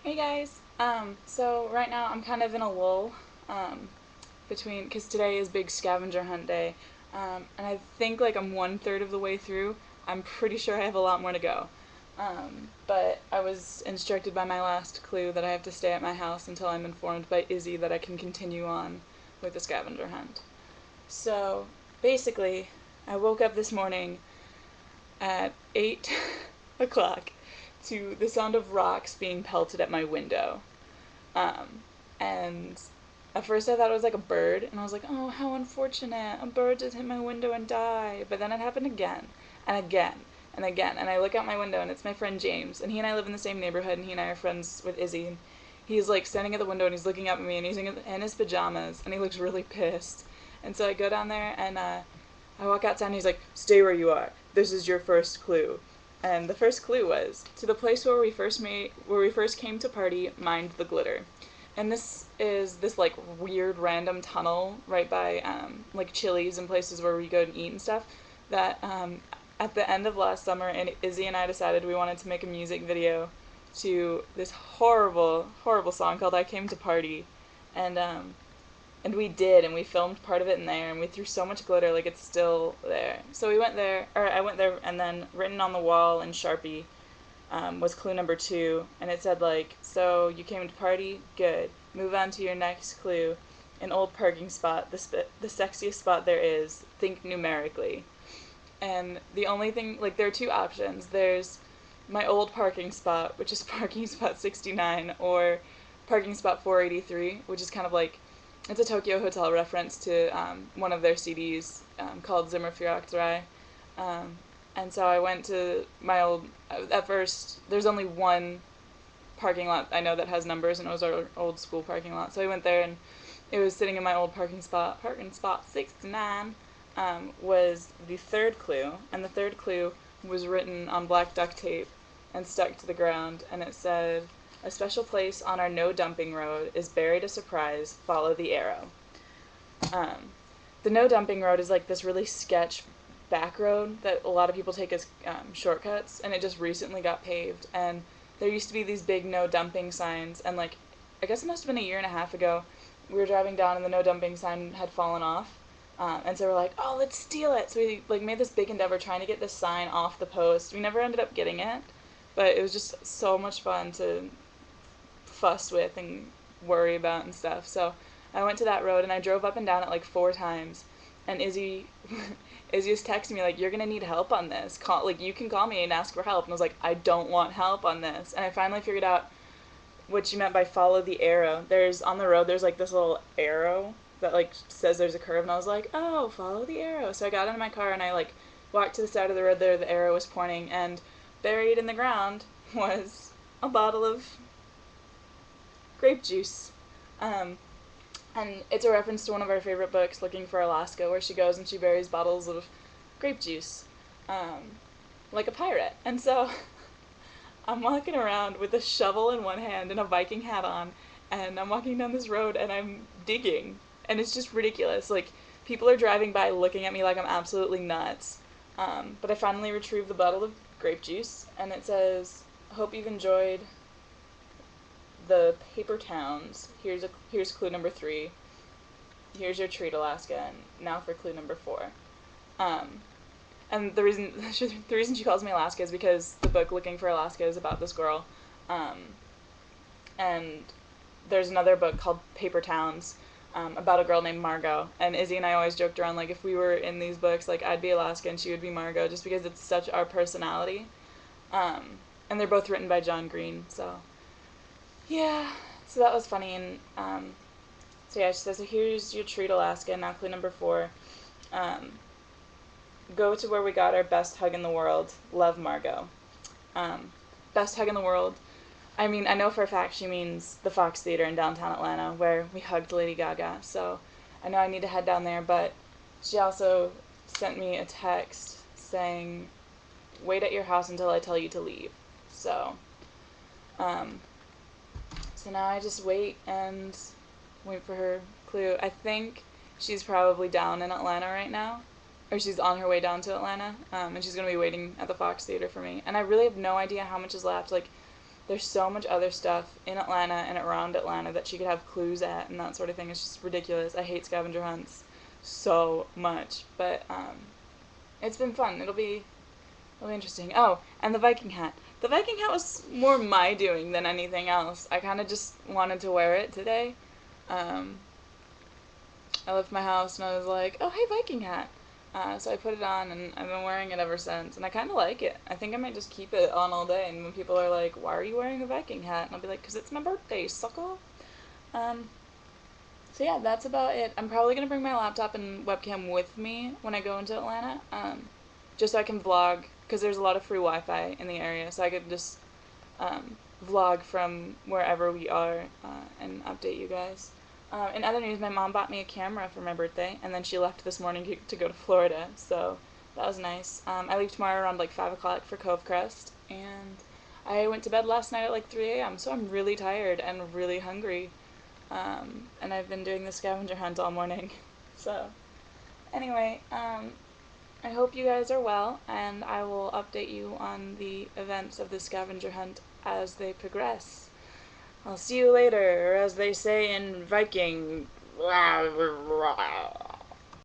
Hey guys. So right now I'm kind of in a lull, because today is big scavenger hunt day, and I think like I'm 1/3 of the way through. I'm pretty sure I have a lot more to go. But I was instructed by my last clue that I have to stay at my house until I'm informed by Izzy that I can continue on with the scavenger hunt. So basically, I woke up this morning at 8 o'clock to the sound of rocks being pelted at my window. Um, and at first I thought it was like a bird, and I was like, oh, how unfortunate. A bird just hit my window and died. But then it happened again, and again, and again. And I look out my window, and it's my friend James, and he and I live in the same neighborhood, and he and I are friends with Izzy. And he's like standing at the window, and he's looking up at me, and he's in his pajamas, and he looks really pissed. And so I go down there, and I walk outside, and he's like, stay where you are. This is your first clue. And the first clue was to the place where we first came to party, mind the glitter. And this is this like weird random tunnel right by like Chili's and places where we go and eat and stuff. That at the end of last summer, and Izzy and I decided we wanted to make a music video to this horrible, horrible song called "I Came to Party," and we did, and we filmed part of it in there, and we threw so much glitter, like it's still there. So we went there, or I went there, and then written on the wall in Sharpie was clue number 2, and it said like, so you came to party, good. Move on to your next clue. An old parking spot, the sexiest spot there is. Think numerically. And the only thing, like, there are two options. There's my old parking spot, which is parking spot 69, or parking spot 483, which is kind of like, it's a Tokyo Hotel reference to one of their CDs called Zimmer Firakurai. Um, and so I went to my old, at first, there's only one parking lot I know that has numbers, and it was our old school parking lot. So I went there, and it was sitting in my old parking spot 69, was the third clue, and the third clue was written on black duct tape and stuck to the ground, and it said, a special place on our no dumping road is buried a surprise, follow the arrow. Um, the no dumping road is like this really sketch back road that a lot of people take as shortcuts, and it just recently got paved, and there used to be these big no dumping signs, and like, I guess it must have been a year and a half ago, we were driving down and the no dumping sign had fallen off, and so we're like, oh, let's steal it. So we like made this big endeavor trying to get this sign off the post. We never ended up getting it, but it was just so much fun to fuss with and worry about and stuff. So I went to that road, and I drove up and down it like 4 times. And Izzy was texting me like, "You're gonna need help on this. Call, like, you can call me and ask for help." And I was like, "I don't want help on this." And I finally figured out what she meant by follow the arrow. There's on the road. There's like this little arrow that like says there's a curve, and I was like, "Oh, follow the arrow." So I got into my car, and I like walked to the side of the road there. The arrow was pointing, and buried in the ground was a bottle of grape juice. Um, and it's a reference to one of our favorite books, Looking for Alaska, where she goes and she buries bottles of grape juice, like a pirate. And so I'm walking around with a shovel in one hand and a Viking hat on, and I'm walking down this road and I'm digging, and it's just ridiculous. Like, people are driving by looking at me like I'm absolutely nuts. But I finally retrieved the bottle of grape juice, and it says, "Hope you've enjoyed the paper towns. Here's clue number 3. Here's your treat, Alaska, and now for clue number 4." Um, and the reason the reason she calls me Alaska is because the book Looking for Alaska is about this girl, and there's another book called Paper Towns, about a girl named Margot. And Izzy and I always joked around like, if we were in these books, like, I'd be Alaska and she would be Margot, just because it's such our personality. And they're both written by John Green, so yeah, so that was funny. And so yeah, she says, here's your treat, Alaska. Now clue number 4. Um, Go to where we got our best hug in the world. Love, Margot. Best hug in the world. I mean, I know for a fact she means the Fox Theater in downtown Atlanta, where we hugged Lady Gaga. So I know I need to head down there, but she also sent me a text saying, wait at your house until I tell you to leave. So, so now I just wait and wait for her clue. I think she's probably down in Atlanta right now, or she's on her way down to Atlanta, and she's going to be waiting at the Fox Theater for me. And I really have no idea how much is left. Like, there's so much other stuff in Atlanta and around Atlanta that she could have clues at and that sort of thing. It's just ridiculous. I hate scavenger hunts so much, but it's been fun. It'll be interesting. Oh, and the Viking hat. The Viking hat was more my doing than anything else. I kind of just wanted to wear it today. Um, I left my house and I was like, oh, hey, Viking hat. So I put it on and I've been wearing it ever since. And I kind of like it. I think I might just keep it on all day. And when people are like, why are you wearing a Viking hat? And I'll be like, because it's my birthday, sucker. Um, so yeah, that's about it. I'm probably going to bring my laptop and webcam with me when I go into Atlanta. Just so I can vlog. Because there's a lot of free Wi-Fi in the area. So I could just vlog from wherever we are and update you guys. In other news, my mom bought me a camera for my birthday, and then she left this morning to go to Florida, so that was nice. I leave tomorrow around like 5 o'clock for Cove Crest, and I went to bed last night at like 3 a.m., so I'm really tired and really hungry, and I've been doing the scavenger hunt all morning. So, anyway, I hope you guys are well, and I will update you on the events of the scavenger hunt as they progress. I'll see you later, or as they say in Viking.